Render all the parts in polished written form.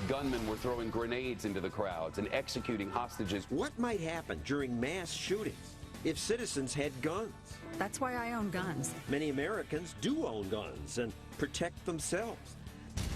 gunmen were throwing grenades into the crowds and executing hostages. What might happen during mass shootings if citizens had guns? That's why I own guns. Many Americans do own guns and protect themselves.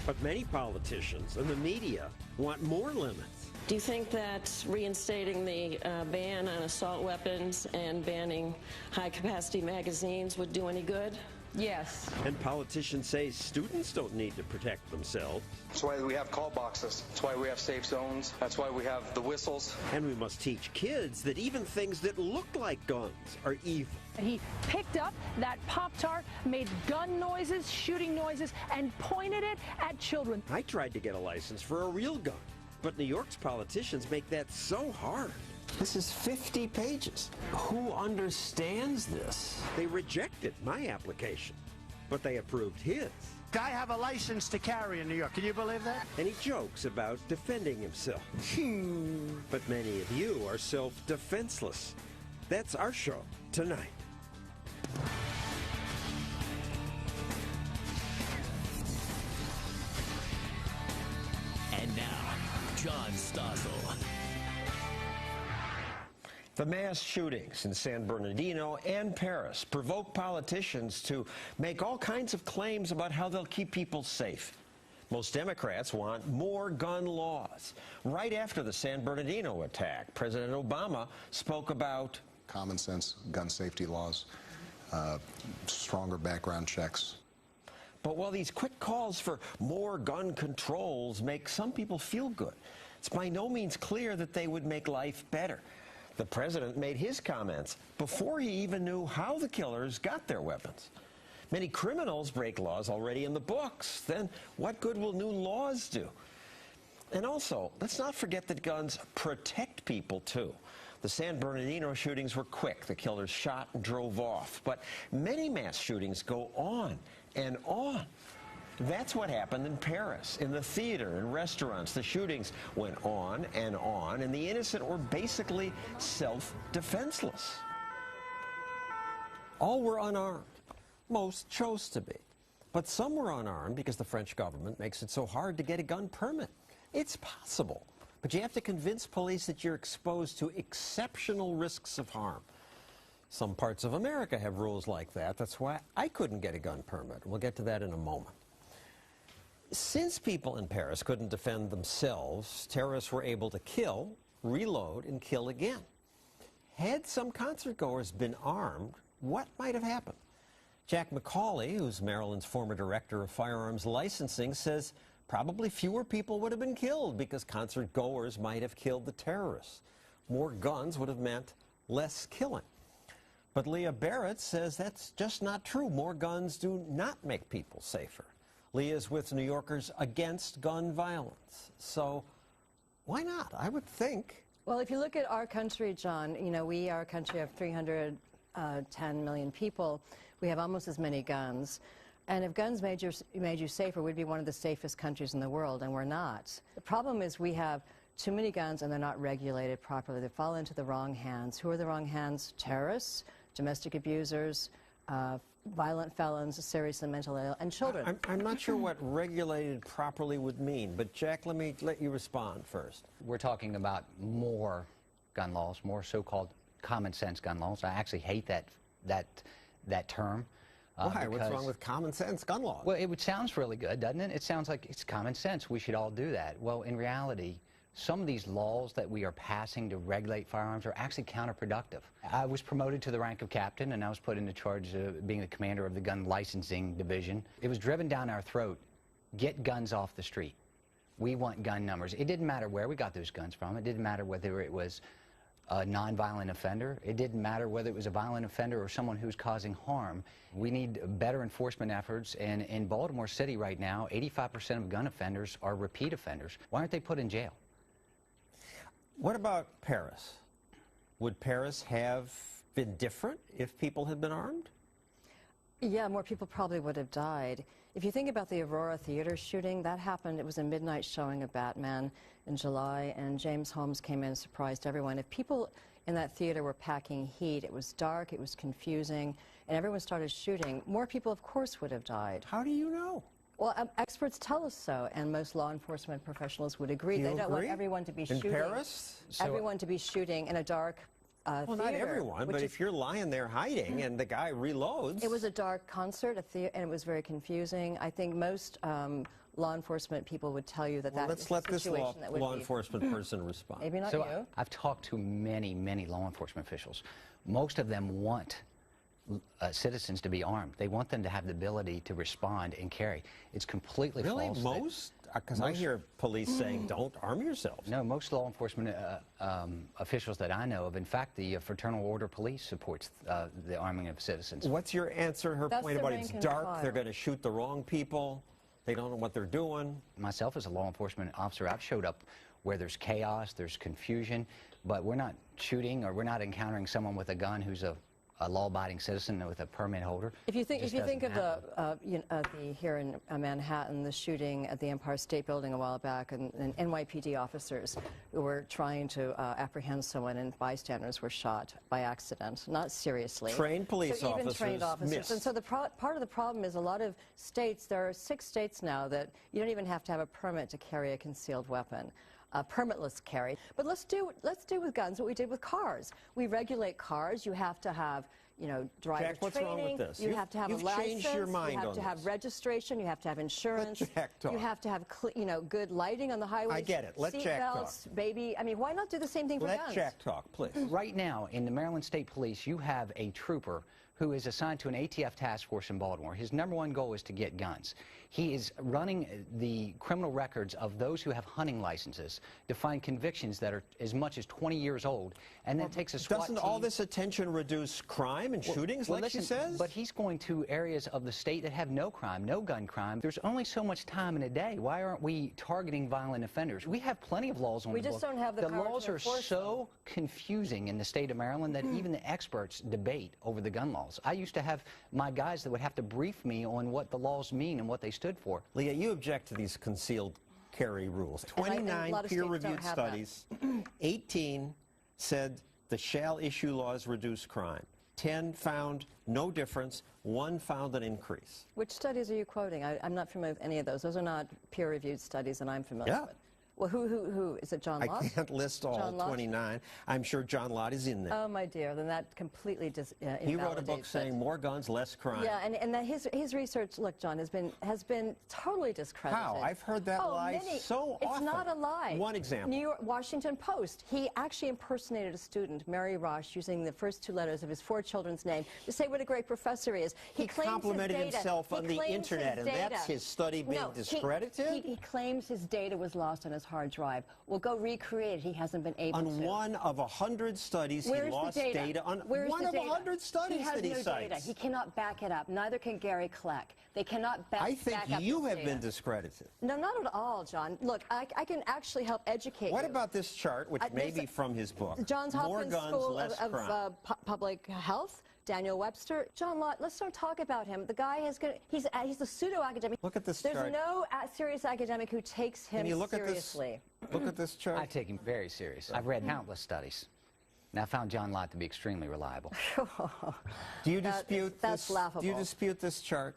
But many politicians and the media want more limits. Do you think that reinstating the ban on assault weapons and banning high-capacity magazines would do any good? Yes. And politicians say students don't need to protect themselves. That's why we have call boxes. That's why we have safe zones. That's why we have the whistles. And we must teach kids that even things that look like guns are evil. He picked up that Pop-Tart, made gun noises, shooting noises, and pointed it at children. I tried to get a license for a real gun, but New York's politicians make that so hard. This is 50 pages. Who understands this? They rejected my application, but they approved his. I have a license to carry in New York. Can you believe that? And he jokes about defending himself. But many of you are self-defenseless. That's our show tonight. And now, John Stossel. The mass shootings in San Bernardino and Paris provoke politicians to make all kinds of claims about how they'll keep people safe. Most Democrats want more gun laws. Right after the San Bernardino attack, President Obama spoke about common sense gun safety laws, stronger background checks. But while these quick calls for more gun controls make some people feel good, it's by no means clear that they would make life better. The president made his comments before he even knew how the killers got their weapons. Many criminals break laws already in the books. Then what good will new laws do? And also, let's not forget that guns protect people, too. The San Bernardino shootings were quick. The killers shot and drove off. But many mass shootings go on and on. That's what happened in Paris, in the theater and restaurants. The shootings went on, and the innocent were basically self-defenseless. All were unarmed. Most chose to be. But some were unarmed because the French government makes it so hard to get a gun permit. It's possible, but you have to convince police that you're exposed to exceptional risks of harm. Some parts of America have rules like that. That's why I couldn't get a gun permit. We'll get to that in a moment. Since people in Paris couldn't defend themselves, terrorists were able to kill, reload, and kill again. Had some concertgoers been armed, what might have happened? Jack McCauley, who's Maryland's former director of firearms licensing, says probably fewer people would have been killed because concertgoers might have killed the terrorists. More guns would have meant less killing. But Leah Barrett says that's just not true. More guns do not make people safer. Leah is with New Yorkers Against Gun Violence. So why not? I would think. Well, if you look at our country, John, you know, we are a country of 310 million people. We have almost as many guns. And if guns made you safer, we'd be one of the safest countries in the world, and we're not. The problem is we have too many guns, and they're not regulated properly. They fall into the wrong hands. Who are the wrong hands? Terrorists, domestic abusers, violent felons, seriously mentally ill, and children. I'm not sure what regulated properly would mean, but Jack, let me let you respond first. We're talking about more gun laws, more so-called common sense gun laws. I actually hate that term. Why? What's wrong with common sense gun laws? Well, it sounds really good, doesn't it? It sounds like it's common sense. We should all do that. Well, in reality, some of these laws that we are passing to regulate firearms are actually counterproductive. I was promoted to the rank of captain, and I was put into charge of being the commander of the gun licensing division. It was driven down our throat. Get guns off the street. We want gun numbers. It didn't matter where we got those guns from. It didn't matter whether it was a nonviolent offender. It didn't matter whether it was a violent offender or someone who's causing harm. We need better enforcement efforts, and in Baltimore City right now, 85% of gun offenders are repeat offenders. Why aren't they put in jail? What about Paris? Would Paris have been different if people had been armed? Yeah, more people probably would have died. If you think about the Aurora Theater shooting, that happened, it was a midnight showing of Batman in July, and James Holmes came in and surprised everyone. If people in that theater were packing heat, it was dark, it was confusing, and everyone started shooting, more people, of course, would have died. How do you know? Well, experts tell us so, and most law enforcement professionals would agree. You They don't want agree? everyone to be In shooting. Paris? Everyone to be shooting in a dark Well, theater, not everyone, but if you're lying there hiding and the guy reloads... It was a dark concert, and it was very confusing. I think most law enforcement people would tell you that Well, that let's is a let this situation that would law be... enforcement person respond. Maybe not So you. I've talked to many, many law enforcement officials. Most of them want citizens to be armed. They want them to have the ability to respond and carry. It's completely Really? false. Most? Because I hear police saying, don't arm yourselves. No, most law enforcement officials that I know of, in fact, the Fraternal Order Police supports the arming of citizens. What's your answer to her That's point the about it's rank and dark, file. they're going to shoot the wrong people, they don't know what they're doing? Myself as a law enforcement officer, I've showed up where there's chaos, there's confusion, but we're not shooting or we're not encountering someone with a gun who's a law-abiding citizen with a permit holder. If you think of the here in Manhattan, the shooting at the Empire State Building a while back, and NYPD officers who were trying to apprehend someone, and bystanders were shot by accident, not seriously. Trained police so even officers trained officers. missed. And so part of the problem is a lot of states. There are 6 states now that you don't even have to have a permit to carry a concealed weapon. Permitless carry. But let's do with guns what we did with cars. We regulate cars. You have to have, driver Jack, what's training. wrong with this? You have to have a you've license. changed your mind you have on to have this. registration. You have to have insurance. Let Jack talk. You have to have good lighting on the highway. I get it. Let Jack talk. Belts, baby. I mean, why not do the same thing for Let guns? Jack talk, please. Right now, in the Maryland State Police, you have a trooper who is assigned to an ATF task force in Baltimore. His #1 goal is to get guns. He is running the criminal records of those who have hunting licenses to find convictions that are as much as 20 years old, and then takes a SWAT Doesn't team. all this attention reduce crime and shootings, Well, like she listen, says? But he's going to areas of the state that have no crime, no gun crime. There's only so much time in a day. Why aren't we targeting violent offenders? We have plenty of laws on the books. We just don't have the power laws to are enforce so confusing in the state of Maryland that even the experts debate over the gun laws. I used to have my guys that would have to brief me on what the laws mean and what they stood for. Leah, you object to these concealed carry rules. And a 29 lot of states peer-reviewed don't have that. studies, 18 said the shall issue laws reduce crime. 10 found no difference. 1 found an increase. Which studies are you quoting? I'm not familiar with any of those. Those are not peer-reviewed studies that I'm familiar with. Well, who? Is it John Lott? I can't list all John Lott? 29. I'm sure John Lott is in there. Oh, my dear, then that completely He wrote a book invalidates saying it. more guns, less crime. Yeah, and that his research, look, John, has been totally discredited. How? I've heard that lie so It's often. not a lie. One example. Washington Post. He actually impersonated a student, Mary Rosh, using the first 2 letters of his 4 children's name to say what a great professor he is. He complimented himself on the internet, and that's his study being discredited? He claims his data was lost on his hard drive. Well, go recreate it. He hasn't been able to. On 1 of 100 studies, Where's he lost the data. On Where's 1 the of data? 100 studies he has that he no cites. Data. He cannot back it up. Neither can Gary Kleck. They cannot back I think back up you this have data. been discredited. No, not at all, John. Look, I can actually help educate What you. about this chart, which may be from his book? Johns More Hopkins guns, School less crime. of Public Health, Daniel Webster, John Lott. Let's don't talk about him. The guy he's a pseudo-academic. Look at this There's chart. no serious academic who takes him Can you look seriously. at this? Look at this chart. I take him very serious. I've read countless studies. And I found John Lott to be extremely reliable. Do you dispute that's this? laughable. Do you dispute this chart?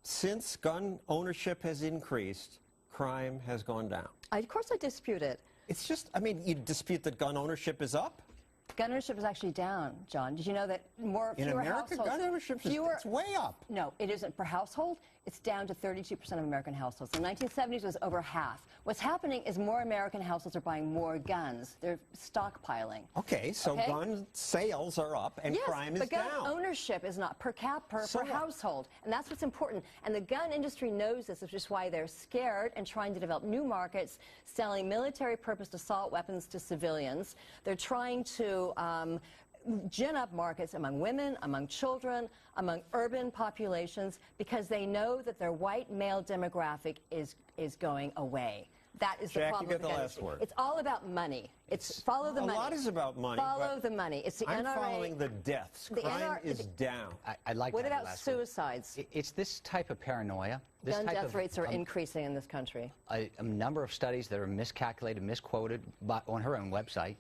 Since gun ownership has increased, crime has gone down. Of course I dispute it. It's just, I mean, you dispute that gun ownership is up? Gun ownership is actually down, John. Did you know that fewer America, households... gun ownership is it's way up. No, it isn't per household. It's down to 32% of American households. In the 1970s, it was over half. What's happening is more American households are buying more guns. They're stockpiling. Okay, so gun sales are up and crime is down. Yes, but gun down. ownership is not per household, and that's what's important. And the gun industry knows this, which is why they're scared and trying to develop new markets, selling military-purposed assault weapons to civilians. They're trying to gin up markets among women, among children, among urban populations, because they know that their white male demographic is going away. That is the Jack, problem. you get the with last word. It's all about money. It's follow the money. A lot is about money. Follow the money. It's the I'm NRA. following the deaths. Crime is down. I like What that about last word. suicides? It's this type of paranoia. This Gun type death of, rates are increasing in this country. A number of studies that are miscalculated, misquoted on her own website,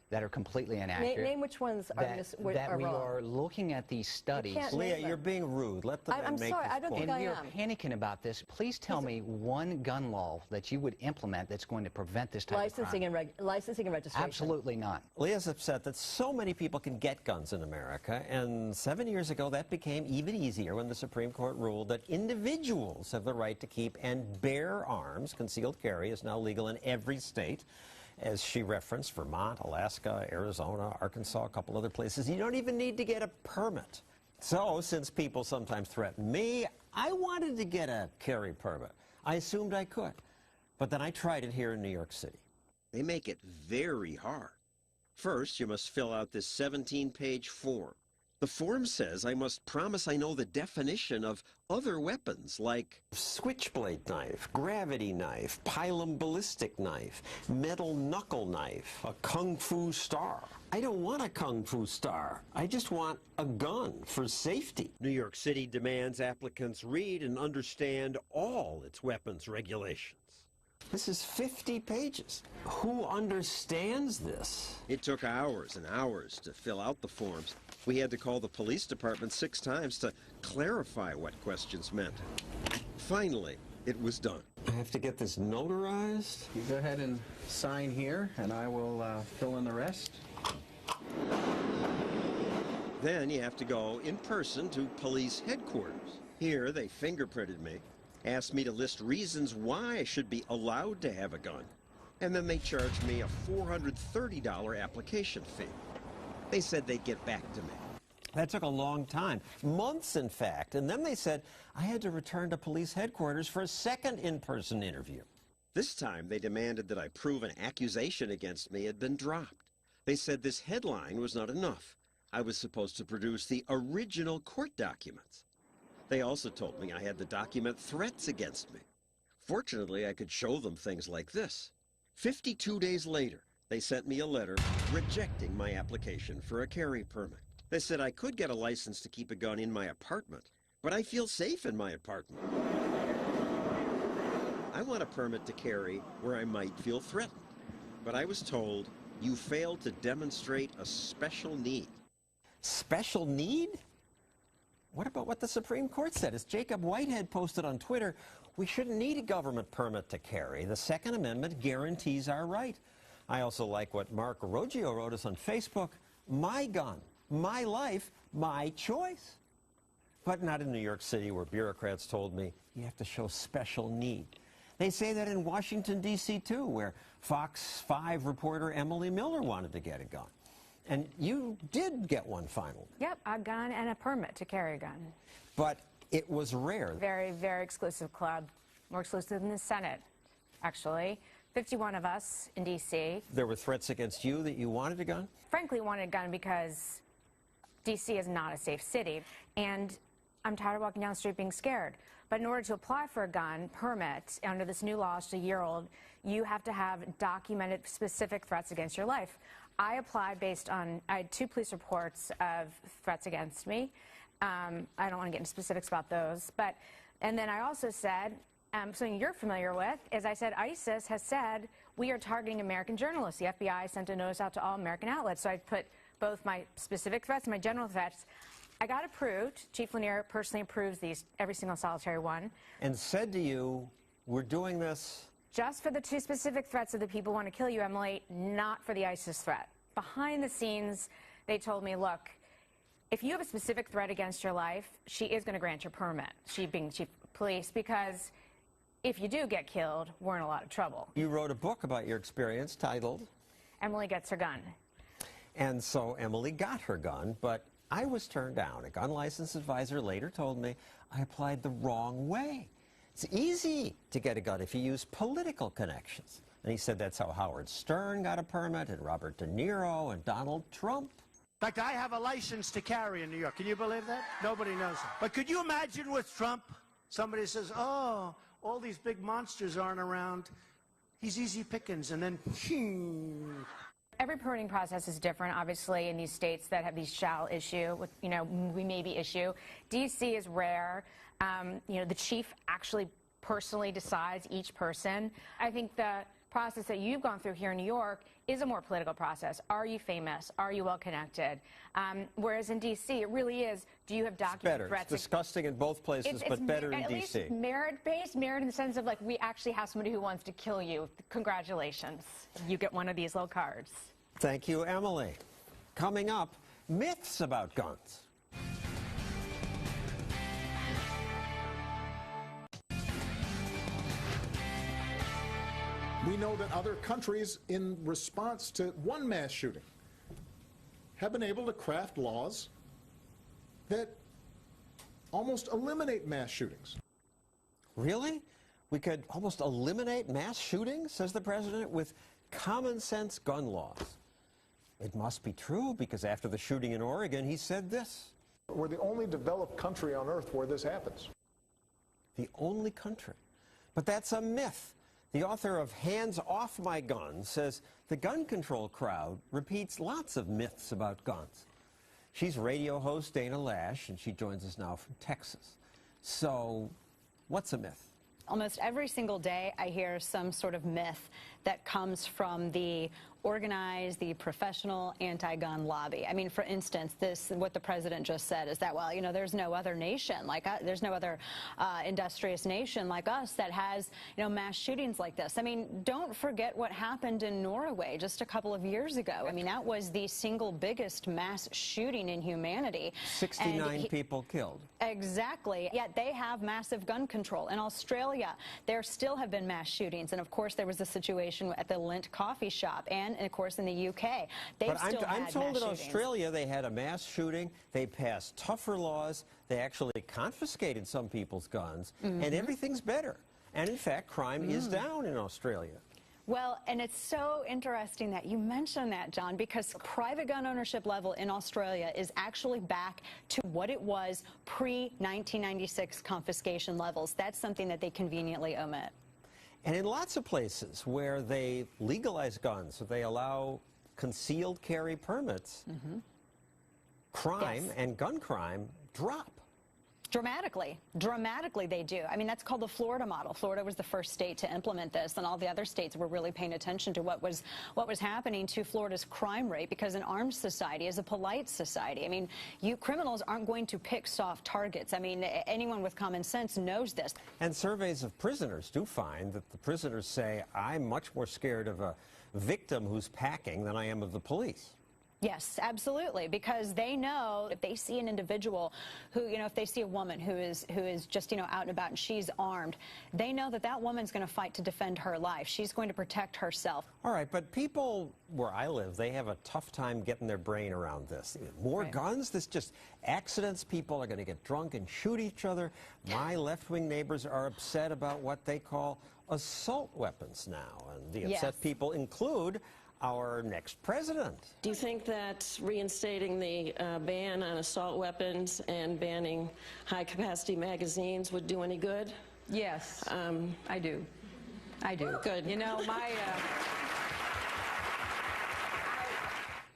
that are completely inaccurate. Name which ones that we wrong. are looking at these studies. Leah, you're being rude. Let the man make sorry, his I don't point. think And I you're am. panicking about this. Please tell me one gun law that you would implement that's going to prevent this type of crime. Licensing and registration. Absolutely not. Leah's upset that so many people can get guns in America, and 7 years ago that became even easier when the Supreme Court ruled that individuals have the right to keep and bear arms. Concealed carry is now legal in every state. As she referenced, Vermont, Alaska, Arizona, Arkansas, a couple other places. You don't even need to get a permit. So, since people sometimes threaten me, I wanted to get a carry permit. I assumed I could. But then I tried it here in New York City. They make it very hard. First, you must fill out this 17-page form. The form says I must promise I know the definition of other weapons like switchblade knife, gravity knife, pilum ballistic knife, metal knuckle knife, a kung fu star. I don't want a kung fu star. I just want a gun for safety. New York City demands applicants read and understand all its weapons regulations. This is 50 pages. Who understands this? It took hours and hours to fill out the forms. We had to call the police department 6 times to clarify what questions meant. Finally, it was done. I have to get this notarized? You go ahead and sign here, and I will fill in the rest. Then you have to go in person to police headquarters. Here, they fingerprinted me, asked me to list reasons why I should be allowed to have a gun, and then they charged me a $430 application fee. They said they'd get back to me. That took a long time, months in fact, and then they said I had to return to police headquarters for a second in-person interview. This time they demanded that I prove an accusation against me had been dropped. They said this headline was not enough. I was supposed to produce the original court documents. They also told me I had to document threats against me. Fortunately, I could show them things like this. 52 days later, they sent me a letter rejecting my application for a carry permit. They said I could get a license to keep a gun in my apartment, but I feel safe in my apartment. I want a permit to carry where I might feel threatened, but I was told you failed to demonstrate a special need. Special need? What about what the Supreme Court said? As Jacob Whitehead posted on Twitter, we shouldn't need a government permit to carry. The Second Amendment guarantees our right. I also like what Mark Roggio wrote us on Facebook. My gun, my life, my choice. But not in New York City, where bureaucrats told me you have to show special need. They say that in Washington, D.C., too, where Fox 5 reporter Emily Miller wanted to get a gun. And you did get one finally. Yep, a gun and a permit to carry a gun. But it was rare. Very, very exclusive club. More exclusive than the Senate, actually. 51 of us in D.C. There were threats against you that you wanted a gun? Frankly, wanted a gun because D.C. is not a safe city. And I'm tired of walking down the street being scared. But in order to apply for a gun permit under this new law, it's a year old, you have to have documented specific threats against your life. I applied based on, I had 2 police reports of threats against me. I don't want to get into specifics about those. And then I also said, something you're familiar with, is I said ISIS has said we are targeting American journalists. The FBI sent a notice out to all American outlets. So I put both my specific threats and my general threats. I got approved. Chief Lanier personally approves these, every single solitary one. And said to you, we're doing this just for the 2 specific threats of the people who want to kill you, Emily, not for the ISIS threat. Behind the scenes, they told me, look, if you have a specific threat against your life, she is going to grant your permit, she being chief of police, because if you do get killed, we're in a lot of trouble. You wrote a book about your experience titled Emily Gets Her Gun. And so Emily got her gun, but I was turned down. A gun license advisor later told me I applied the wrong way. It's easy to get a gun if you use political connections. And he said that's how Howard Stern got a permit, and Robert De Niro, and Donald Trump. In fact, I have a license to carry in New York. Can you believe that? Nobody knows that. But could you imagine with Trump, somebody says, oh, all these big monsters aren't around. He's easy pickings, and then, Every permitting process is different, obviously, in these states that have these shall issue, with, we maybe issue. D.C. is rare. The chief actually personally decides each person. I think the process that you've gone through here in New York is a more political process. Are you famous? Are you well connected? Whereas in D.C., it really is, do you have documented threats? It's disgusting in both places, but better in D.C. At least merit-based, merit in the sense of, like, we actually have somebody who wants to kill you. Congratulations. You get one of these little cards. Thank you, Emily. Coming up, myths about guns. We know that other countries, in response to one mass shooting, have been able to craft laws that almost eliminate mass shootings. Really? We could almost eliminate mass shootings, says the president, with common sense gun laws. It must be true, because after the shooting in Oregon, he said this. We're the only developed country on earth where this happens. The only country. But that's a myth. The author of Hands Off My Gun says the gun control crowd repeats lots of myths about guns. She's radio host Dana Lash, and she joins us now from Texas. So, what's a myth? Almost every single day I hear some sort of myth that comes from the organized, the professional anti-gun lobby. I mean, for instance, what the president just said is that, well, you know, there's no other nation like us, there's no other industrious nation like us that has, you know, mass shootings like this. I mean, don't forget what happened in Norway just a couple of years ago. I mean, that was the single biggest mass shooting in humanity. 69 people killed. Exactly. Yet they have massive gun control. In Australia, there still have been mass shootings. And of course, there was the situation at the Lint coffee shop. And of course, in the UK, But I'm told in Australia they had a mass shooting. They passed tougher laws. They actually confiscated some people's guns. And everything's better. And in fact, crime is down in Australia. Well, and it's so interesting that you mentioned that, John, because private gun ownership level in Australia is actually back to what it was pre-1996 confiscation levels. That's something that they conveniently omit. And in lots of places where they legalize guns, they allow concealed carry permits, crime and gun crime drop. Dramatically. Dramatically they do. I mean, that's called the Florida model. Florida was the first state to implement this, and all the other states were really paying attention to what was happening to Florida's crime rate, because an armed society is a polite society. I mean, criminals aren't going to pick soft targets. I mean, anyone with common sense knows this. And surveys of prisoners do find that the prisoners say, I'm much more scared of a victim who's packing than I am of the police. Yes, absolutely, because they know if they see an individual who, you know, if they see a woman who is just, you know, out and about and she's armed, they know that that woman's going to fight to defend her life. She's going to protect herself. All right, but people where I live, they have a tough time getting their brain around this. More guns? This just accidents. People are going to get drunk and shoot each other. My left-wing neighbors are upset about what they call assault weapons now, and the upset people include our next president. Do you think that reinstating the ban on assault weapons and banning high-capacity magazines would do any good? Yes, I do. I do. Good. You know,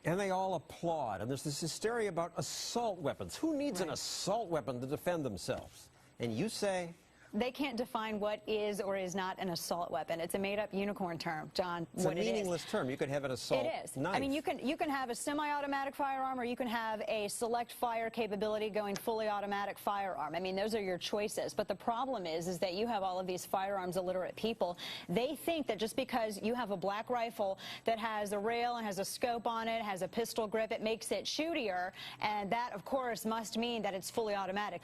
And they all applaud, and there's this hysteria about assault weapons. Who needs an assault weapon to defend themselves? And you say? They can't define what is or is not an assault weapon. It's a made-up unicorn term, John. It's a meaningless term. You could have an assault knife. I mean, you can have a semi-automatic firearm, or you can have a select fire capability going fully automatic firearm. I mean, those are your choices. But the problem is that you have all of these firearms illiterate people. They think that just because you have a black rifle that has a rail and has a scope on it, has a pistol grip, it makes it shootier, and that, of course, must mean that it's fully automatic.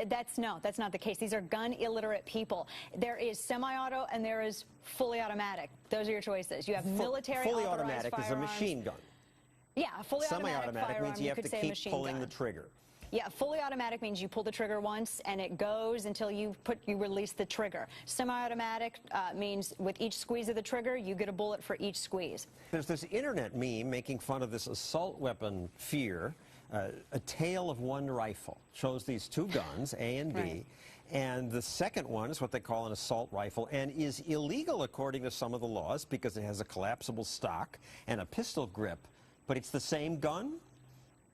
That's not the case. These are gun illiterate people. There is semi-auto and there is fully automatic. Those are your choices. You have military fully authorized automatic firearms. Is a machine gun. Yeah, a fully automatic firearm, means you have to keep pulling gun. the trigger. Yeah, fully automatic means you pull the trigger once and it goes until you release the trigger. Semi-automatic means with each squeeze of the trigger, you get a bullet for each squeeze. There's this internet meme making fun of this assault weapon fear. A tale of one rifle shows these two guns, A and B. And the second one is what they call an assault rifle, and is illegal according to some of the laws because it has a collapsible stock and a pistol grip. But it's the same gun?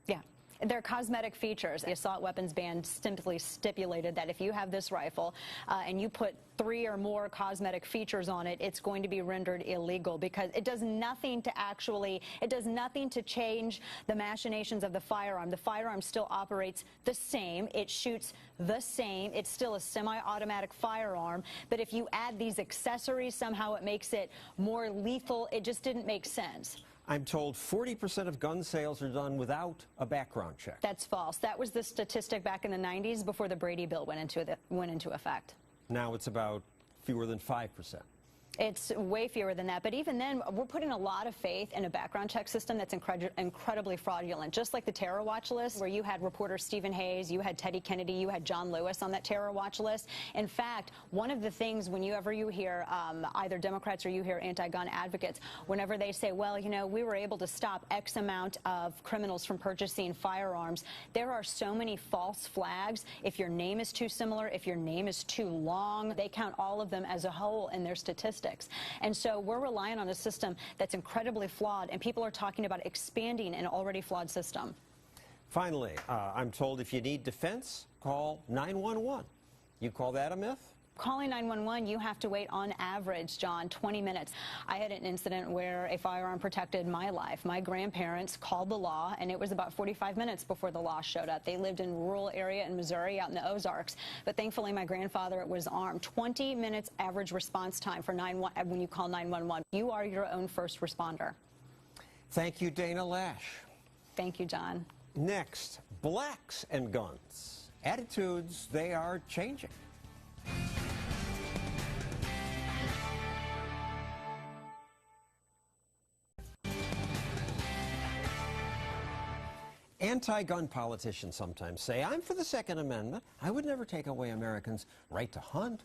Yeah. They're cosmetic features. The assault weapons ban simply stipulated that if you have this rifle and you put 3 or more cosmetic features on it, it's going to be rendered illegal because it does nothing to change the machinations of the firearm. The firearm still operates the same. It shoots the same. It's still a semi-automatic firearm. But if you add these accessories, somehow it makes it more lethal. It just didn't make sense. I'm told 40% of gun sales are done without a background check. That's false. That was the statistic back in the 90s before the Brady bill went into effect. Now it's about fewer than 5%. It's way fewer than that. But even then, we're putting a lot of faith in a background check system that's incredibly fraudulent. Just like the terror watch list, where you had reporter Stephen Hayes, you had Teddy Kennedy, you had John Lewis on that terror watch list. In fact, one of the things whenever you hear either Democrats or you hear anti-gun advocates, whenever they say, well, you know, we were able to stop X amount of criminals from purchasing firearms, there are so many false flags. If your name is too similar, if your name is too long, they count all of them as a whole in their statistics. And so we're relying on a system that's incredibly flawed, and people are talking about expanding an already flawed system. Finally, I'm told if you need defense, call 911. You call that a myth? Calling 911, you have to wait on average, John, 20 minutes. I had an incident where a firearm protected my life. My grandparents called the law, and it was about 45 minutes before the law showed up. They lived in a rural area in Missouri out in the Ozarks, but thankfully my grandfather was armed. 20 minutes average response time for when you call 911. You are your own first responder. Thank you, Dana Lash. Thank you, John. Next, blacks and guns. Attitudes, they are changing. Anti-gun politicians sometimes say, I'm for the Second Amendment. I would never take away Americans' right to hunt.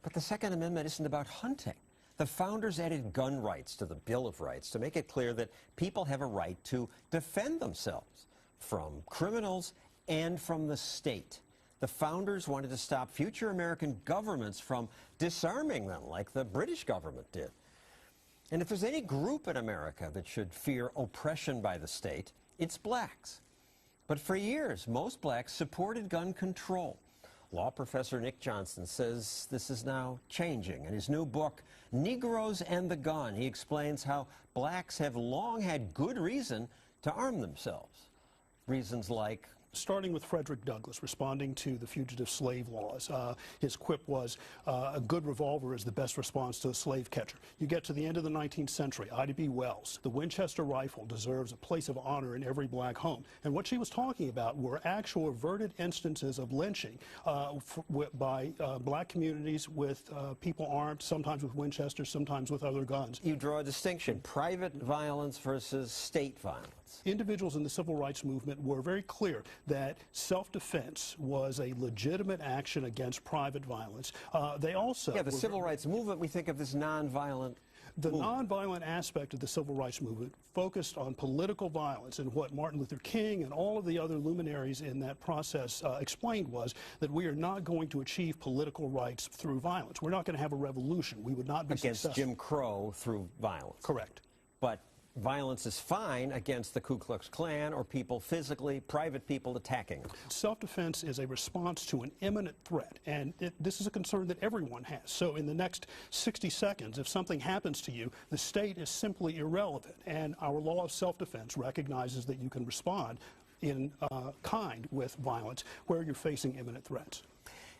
But the Second Amendment isn't about hunting. The founders added gun rights to the Bill of Rights to make it clear that people have a right to defend themselves from criminals and from the state. The founders wanted to stop future American governments from disarming them like the British government did. And if there's any group in America that should fear oppression by the state, it's blacks. But for years, most blacks supported gun control. Law professor Nick Johnson says this is now changing. In his new book, Negroes and the Gun, he explains how blacks have long had good reason to arm themselves. Reasons like, starting with Frederick Douglass, responding to the fugitive slave laws. His quip was, a good revolver is the best response to a slave catcher. You get to the end of the 19th century, Ida B. Wells, the Winchester rifle deserves a place of honor in every black home. And what she was talking about were actual averted instances of lynching by black communities with people armed, sometimes with Winchesters, sometimes with other guns. You draw a distinction, private violence versus state violence. Individuals in the civil rights movement were very clear that self-defense was a legitimate action against private violence. They also... Yeah, the civil rights movement, we think of this nonviolent The nonviolent aspect of the civil rights movement focused on political violence, and what Martin Luther King and all of the other luminaries in that process explained was that we are not going to achieve political rights through violence. We're not going to have a revolution. We would not be against successful. Jim Crow through violence. Correct. But violence is fine against the Ku Klux Klan or people physically, private people attacking them. Self-defense is a response to an imminent threat, and this is a concern that everyone has. So in the next 60 seconds, if something happens to you, the state is simply irrelevant, and our law of self-defense recognizes that you can respond in kind with violence where you're facing imminent threats.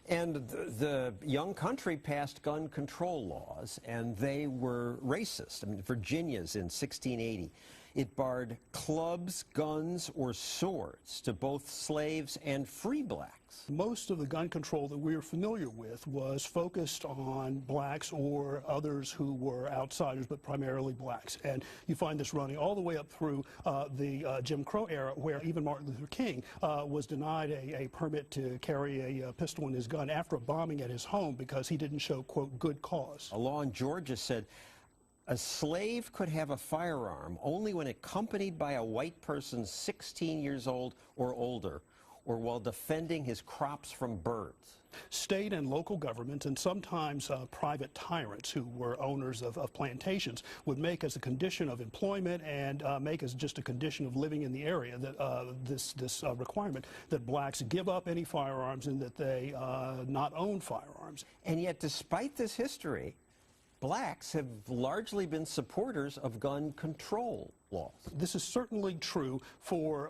And the young country passed gun control laws, and they were racist. I mean, Virginia's in 1680. It barred clubs, guns, or swords to both slaves and free blacks. Most of the gun control that we are familiar with was focused on blacks or others who were outsiders, but primarily blacks. And you find this running all the way up through the Jim Crow era, where even Martin Luther King was denied a permit to carry a pistol in his gun after a bombing at his home because he didn't show, quote, good cause. A law in Georgia said a slave could have a firearm only when accompanied by a white person 16 years old or older, or while defending his crops from birds. State and local governments, and sometimes private tyrants who were owners of plantations, would make as a condition of employment and make as just a condition of living in the area that this requirement that blacks give up any firearms and that they not own firearms. And yet, despite this history, blacks have largely been supporters of gun control laws. This is certainly true for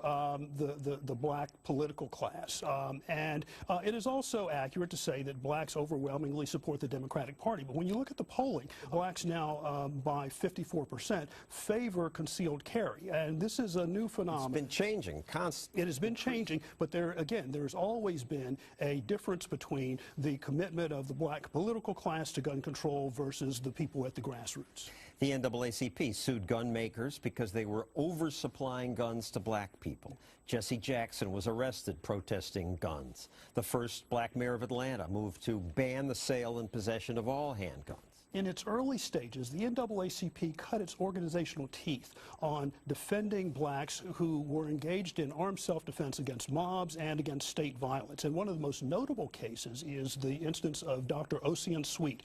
the black political class. And it is also accurate to say that blacks overwhelmingly support the Democratic Party. But when you look at the polling, blacks now by 54% favor concealed carry. And this is a new phenomenon. It's been changing constantly. It has been changing, but there's always been a difference between the commitment of the black political class to gun control versus the people at the grassroots. The NAACP sued gun makers because they were oversupplying guns to black people. Jesse Jackson was arrested protesting guns. The first black mayor of Atlanta moved to ban the sale and possession of all handguns. In its early stages, the NAACP cut its organizational teeth on defending blacks who were engaged in armed self-defense against mobs and against state violence. And one of the most notable cases is the instance of Dr. Ocean Sweet.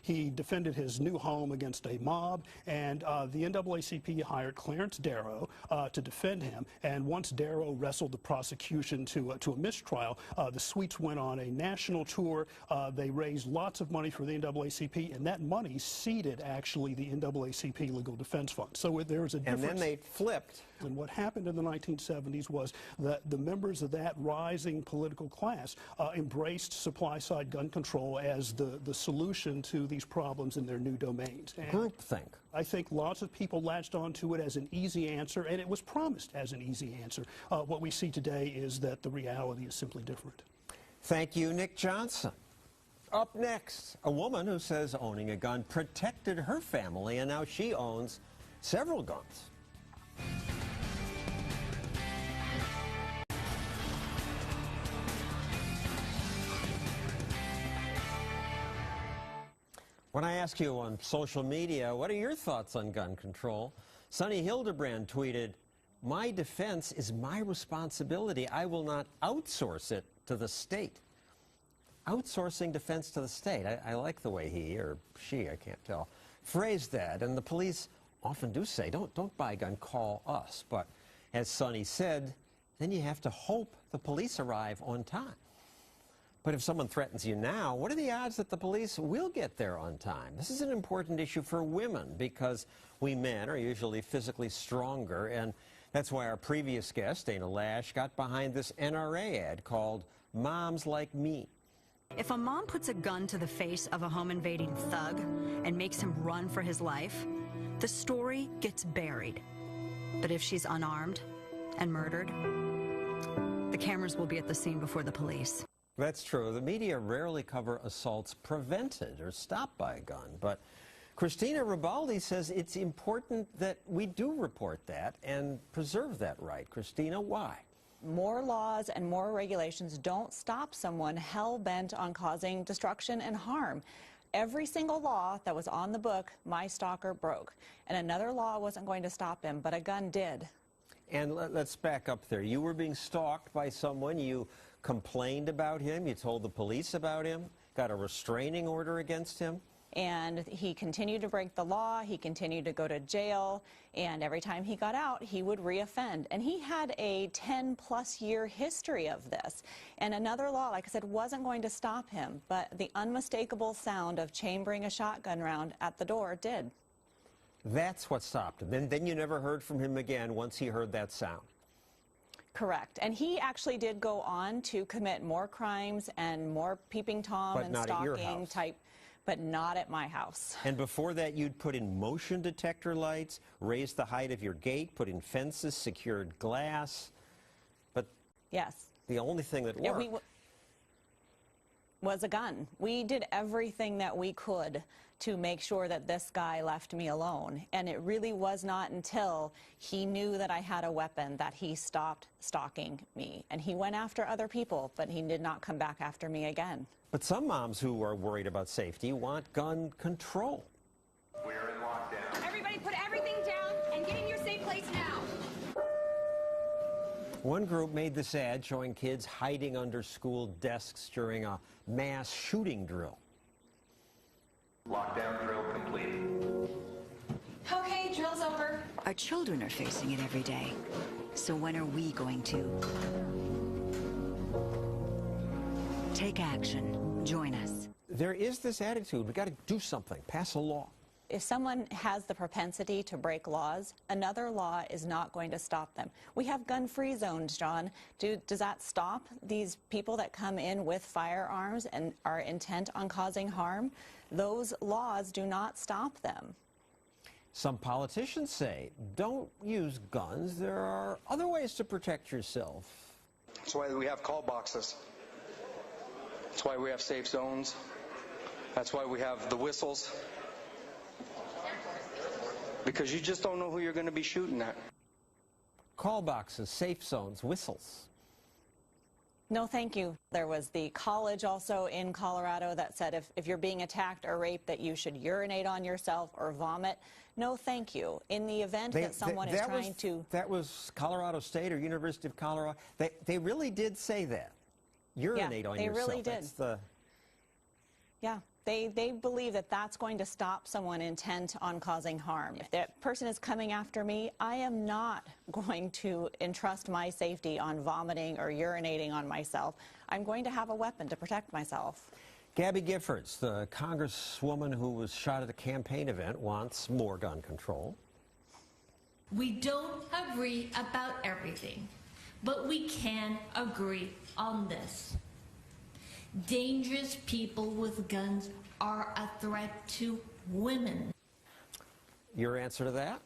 He defended his new home against a mob, and the NAACP hired Clarence Darrow to defend him. And once Darrow wrestled the prosecution to a mistrial, the Sweets went on a national tour. They raised lots of money for the NAACP, and that money seeded actually the NAACP Legal Defense Fund. So there is a difference. And then they flipped. And what happened in the 1970s was that the members of that rising political class embraced supply-side gun control as the solution to these problems in their new domains. Groupthink. I think lots of people latched onto it as an easy answer, and it was promised as an easy answer. What we see today is that the reality is simply different. Thank you, Nick Johnson. Up next, a woman who says owning a gun protected her family, and now she owns several guns. When I ask you on social media, what are your thoughts on gun control? Sonny Hildebrand tweeted, "My defense is my responsibility. I will not outsource it to the state." Outsourcing defense to the state. I like the way he, or she, I can't tell, phrased that. And the police often do say, don't buy a gun, call us. But as Sonny said, then you have to hope the police arrive on time. But if someone threatens you now, what are the odds that the police will get there on time? This is an important issue for women because we men are usually physically stronger, and that's why our previous guest, Dana Lash, got behind this NRA ad called Moms Like Me. If a mom puts a gun to the face of a home-invading thug and makes him run for his life, the story gets buried. But if she's unarmed and murdered, the cameras will be at the scene before the police. That's true. The media rarely cover assaults prevented or stopped by a gun. But Christina Ribaldi says it's important that we do report that and preserve that right. Christina, why? More laws and more regulations don't stop someone hell-bent on causing destruction and harm. Every single law that was on the book, my stalker broke. And another law wasn't going to stop him, but a gun did. And let's back up there. You were being stalked by someone. You complained about him. You told the police about him. Got a restraining order against him. And he continued to break the law, he continued to go to jail, and every time he got out, he would reoffend. And he had a 10-plus year history of this. And another law, like I said, wasn't going to stop him, but the unmistakable sound of chambering a shotgun round at the door did. That's what stopped him. Then you never heard from him again once he heard that sound. Correct. And he actually did go on to commit more crimes and more peeping Tom and stalking type. But not at my house. And before that, you'd put in motion detector lights, raised the height of your gate, put in fences, secured glass. But yes, the only thing that worked was a gun. We did everything that we could to make sure that this guy left me alone. And it really was not until he knew that I had a weapon that he stopped stalking me. And he went after other people, but he did not come back after me again. But some moms who are worried about safety want gun control. We're in lockdown. Everybody put everything down and get in your safe place now. One group made this ad showing kids hiding under school desks during a mass shooting drill. Lockdown drill complete. Okay, drill's over. Our children are facing it every day. So when are we going to take action? Join us. There is this attitude, we got to do something, pass a law. If someone has the propensity to break laws, another law is not going to stop them. We have gun-free zones, John. Does that stop these people that come in with firearms and are intent on causing harm? Those laws do not stop them. Some politicians say, don't use guns. There are other ways to protect yourself. That's why we have call boxes. That's why we have safe zones. That's why we have the whistles. Because you just don't know who you're going to be shooting at. Call boxes, safe zones, whistles. No, thank you. There was the college also in Colorado that said if you're being attacked or raped that you should urinate on yourself or vomit. No, thank you. In the event that someone is trying to... That was Colorado State or University of Colorado. They really did say that. Urinate on yourself. They really did. Yeah. They believe that that's going to stop someone intent on causing harm. If that person is coming after me, I am not going to entrust my safety on vomiting or urinating on myself. I'm going to have a weapon to protect myself. Gabby Giffords, the congresswoman who was shot at a campaign event, wants more gun control. We don't agree about everything, but we can agree on this. Dangerous people with guns are a threat to women. Your answer to that?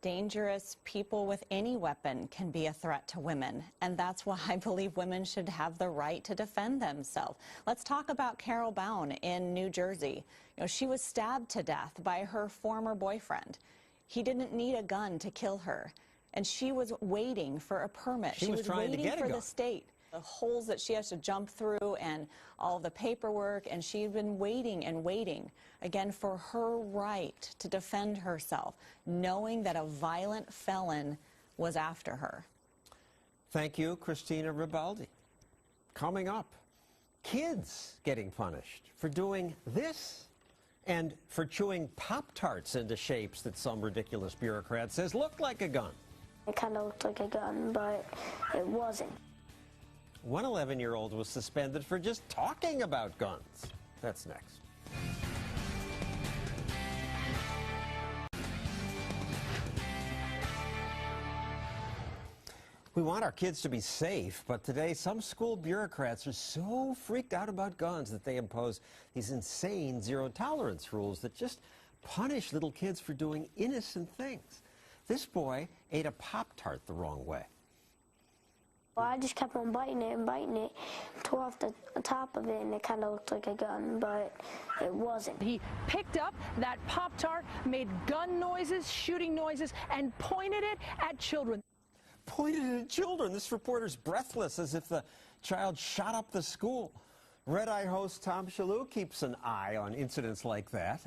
Dangerous people with any weapon can be a threat to women, and that's why I believe women should have the right to defend themselves. Let's talk about Carol Bown in New Jersey. You know, she was stabbed to death by her former boyfriend. He didn't need a gun to kill her, and she was waiting for a permit. She was trying to get a gun. The state. The holes that she has to jump through and all the paperwork, and she'd been waiting and waiting, again, for her right to defend herself, knowing that a violent felon was after her. Thank you, Christina Ribaldi. Coming up, kids getting punished for doing this and for chewing Pop-Tarts into shapes that some ridiculous bureaucrat says look like a gun. It kind of looked like a gun, but it wasn't. One 11-year-old was suspended for just talking about guns. That's next. We want our kids to be safe, but today some school bureaucrats are so freaked out about guns that they impose these insane zero-tolerance rules that just punish little kids for doing innocent things. This boy ate a Pop-Tart the wrong way. Well, I just kept on biting it, tore off the top of it, and it kind of looked like a gun, but it wasn't. He picked up that Pop-Tart, made gun noises, shooting noises, and pointed it at children. Pointed it at children? This reporter's breathless, as if the child shot up the school. Red Eye host Tom Shalhoub keeps an eye on incidents like that.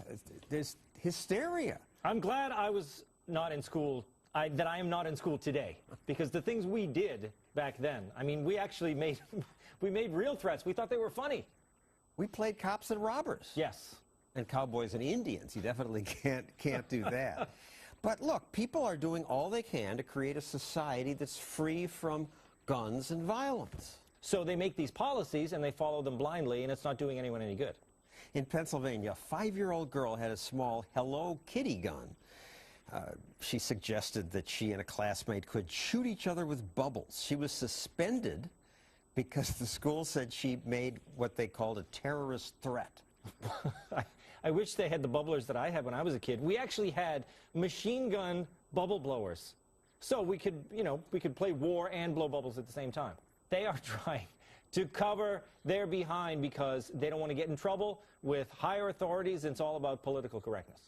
There's hysteria. I'm glad I was not in school, that I am not in school today, because the things we did back then, I mean, we actually made real threats. We thought they were funny. We played cops and robbers. Yes. And cowboys and Indians. You definitely can't do that. But look, people are doing all they can to create a society that's free from guns and violence. So they make these policies and they follow them blindly, and it's not doing anyone any good. In Pennsylvania, a 5-year-old girl had a small Hello Kitty gun. She suggested that she and a classmate could shoot each other with bubbles. She was suspended because the school said she made what they called a terrorist threat. I wish they had the bubblers that I had when I was a kid. We actually had machine gun bubble blowers. So we could, we could play war and blow bubbles at the same time. They are trying to cover their behind because they don't want to get in trouble with higher authorities. It's all about political correctness.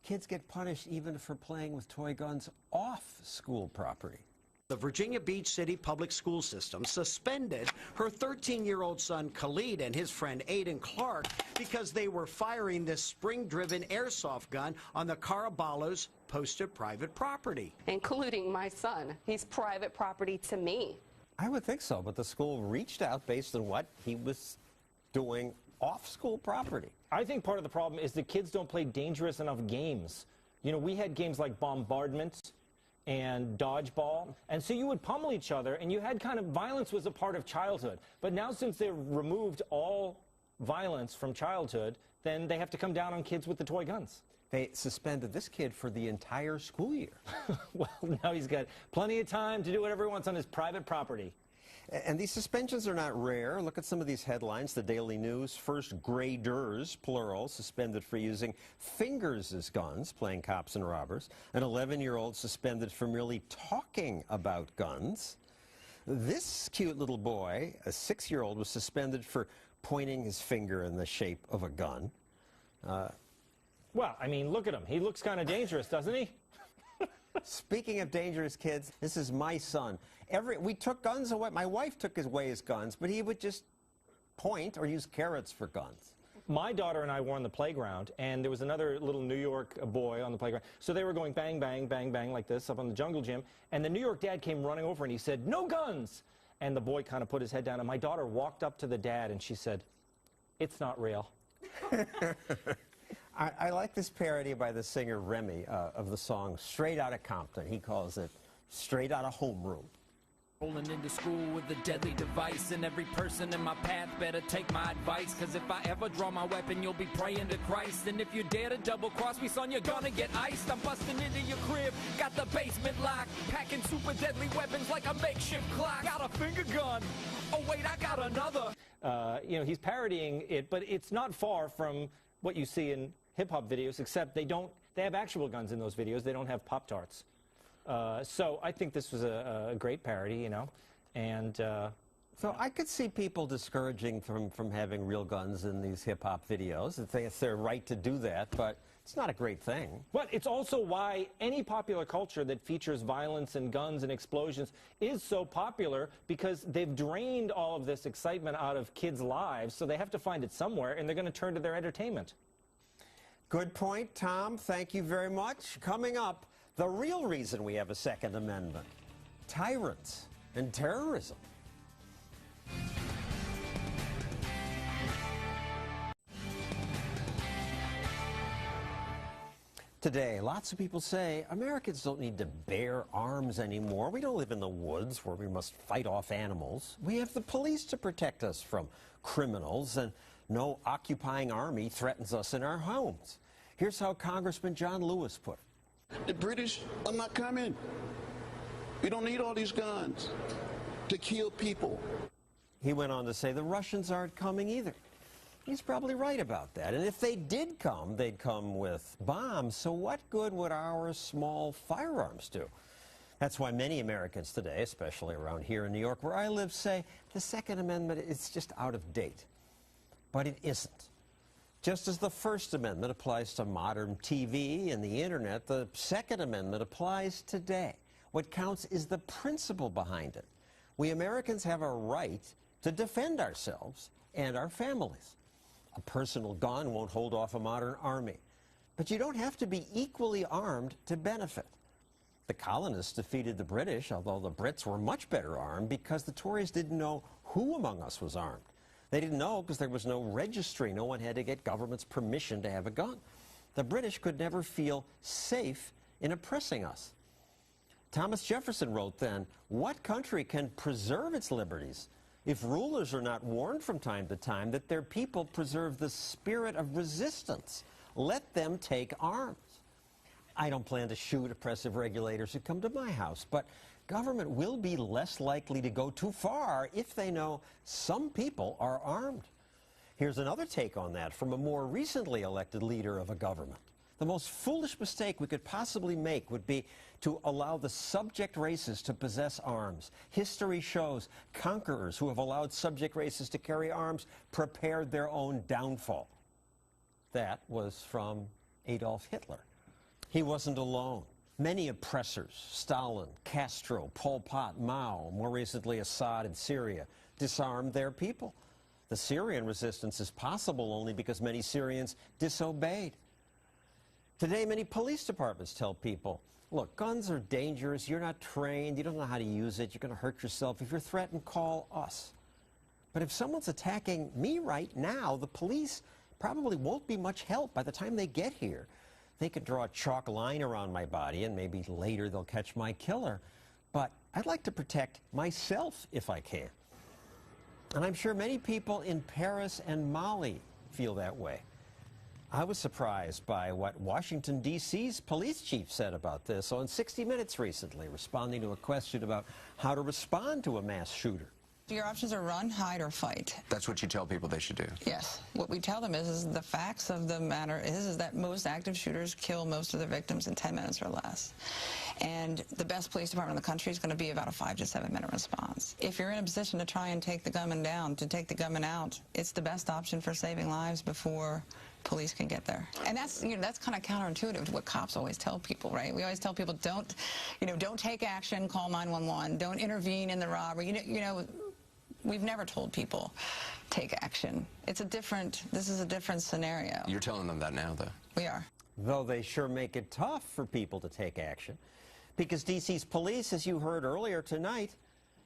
Kids get punished even for playing with toy guns off school property. The Virginia Beach City public school system suspended her 13-year-old son Khalid and his friend Aiden Clark because they were firing this spring-driven airsoft gun on the Caraballo's posted private property. Including my son. He's private property to me. I would think so, but the school reached out based on what he was doing off school property. I think part of the problem is the kids don't play dangerous enough games. You know, we had games like bombardment and dodgeball, and so you would pummel each other, and you had kind of, violence was a part of childhood. But now, since they've removed all violence from childhood, then they have to come down on kids with the toy guns. They suspended this kid for the entire school year. Well, now he's got plenty of time to do whatever he wants on his private property. And these suspensions are not rare. Look at some of these headlines. The Daily News, first graders, plural, suspended for using fingers as guns, playing cops and robbers. An 11-year-old suspended for merely talking about guns. This cute little boy, a 6-year-old, was suspended for pointing his finger in the shape of a gun. Well, I mean, look at him. He looks kind of dangerous, doesn't he? Speaking of dangerous kids, this is my son. We took guns away. My wife took away his guns, but he would just point or use carrots for guns. My daughter and I were on the playground, and there was another little New York boy on the playground. So they were going bang, bang, bang, bang like this up on the jungle gym, and the New York dad came running over, and he said, "No guns!" And the boy kind of put his head down, and my daughter walked up to the dad, and she said, "It's not real." I like this parody by the singer Remy of the song Straight Outta Compton. He calls it Straight Outta Homeroom. Rolling into school with a deadly device, and every person in my path better take my advice, cause if I ever draw my weapon, you'll be praying to Christ, and if you dare to double cross me, son, you're gonna get iced. I'm busting into your crib, got the basement locked, packing super deadly weapons like a makeshift clock. Got a finger gun, oh wait, I got another. You know, he's parodying it, but it's not far from what you see in hip-hop videos, except they have actual guns in those videos. They don't have Pop-Tarts. So I think this was a great parody, you know, and so I could see people discouraging from having real guns in these hip-hop videos. It's their right to do that, but it's not a great thing. But it's also why any popular culture that features violence and guns and explosions is so popular, because they've drained all of this excitement out of kids' lives, so they have to find it somewhere, and they're going to turn to their entertainment. Good point, Tom. Thank you very much. Coming up, the real reason we have a Second Amendment: tyrants and terrorism. Today, lots of people say Americans don't need to bear arms anymore. We don't live in the woods where we must fight off animals. We have the police to protect us from criminals, and no occupying army threatens us in our homes. Here's how Congressman John Lewis put it. The British are not coming. We don't need all these guns to kill people. He went on to say the Russians aren't coming either. He's probably right about that. And if they did come, they'd come with bombs. So what good would our small firearms do? That's why many Americans today, especially around here in New York where I live, say the Second Amendment is just out of date. But it isn't. Just as the First Amendment applies to modern TV and the Internet, the Second Amendment applies today. What counts is the principle behind it. We Americans have a right to defend ourselves and our families. A personal gun won't hold off a modern army. But you don't have to be equally armed to benefit. The colonists defeated the British, although the Brits were much better armed because the Tories didn't know who among us was armed. They didn't know because there was no registry. No one had to get government's permission to have a gun. The British could never feel safe in oppressing us. Thomas Jefferson wrote then, "What country can preserve its liberties if rulers are not warned from time to time that their people preserve the spirit of resistance? Let them take arms." I don't plan to shoot oppressive regulators who come to my house, but government will be less likely to go too far if they know some people are armed. Here's another take on that from a more recently elected leader of a government. The most foolish mistake we could possibly make would be to allow the subject races to possess arms. History shows conquerors who have allowed subject races to carry arms prepared their own downfall. That was from Adolf Hitler. He wasn't alone. Many oppressors, Stalin, Castro, Pol Pot, Mao, more recently Assad in Syria, disarmed their people. The Syrian resistance is possible only because many Syrians disobeyed. Today, many police departments tell people, look, guns are dangerous, you're not trained, you don't know how to use it, you're going to hurt yourself. If you're threatened, call us. But if someone's attacking me right now, the police probably won't be much help by the time they get here. They could draw a chalk line around my body and maybe later they'll catch my killer. But I'd like to protect myself if I can. And I'm sure many people in Paris and Mali feel that way. I was surprised by what Washington, D.C.'s police chief said about this on 60 Minutes recently, responding to a question about how to respond to a mass shooter. Your options are run, hide, or fight. That's what you tell people they should do. Yes. What we tell them is the facts of the matter is that most active shooters kill most of their victims in 10 minutes or less. And the best police department in the country is going to be about a 5 to 7 minute response. If you're in a position to try and take the gunman down, to take the gunman out, it's the best option for saving lives before police can get there. And that's, that's kind of counterintuitive to what cops always tell people, right? We always tell people don't take action, call 911, don't intervene in the robbery. We've never told people take action. This is a different scenario. You're telling them that now, though. We are. Though they sure make it tough for people to take action, because D.C.'s police, as you heard earlier tonight,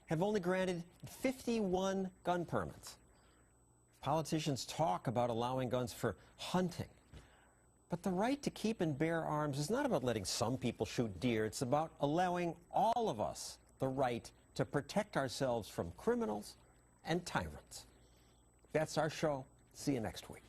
have only granted 51 gun permits. Politicians talk about allowing guns for hunting, but the right to keep and bear arms is not about letting some people shoot deer. It's about allowing all of us the right to protect ourselves from criminals and tyrants. That's our show. See you next week.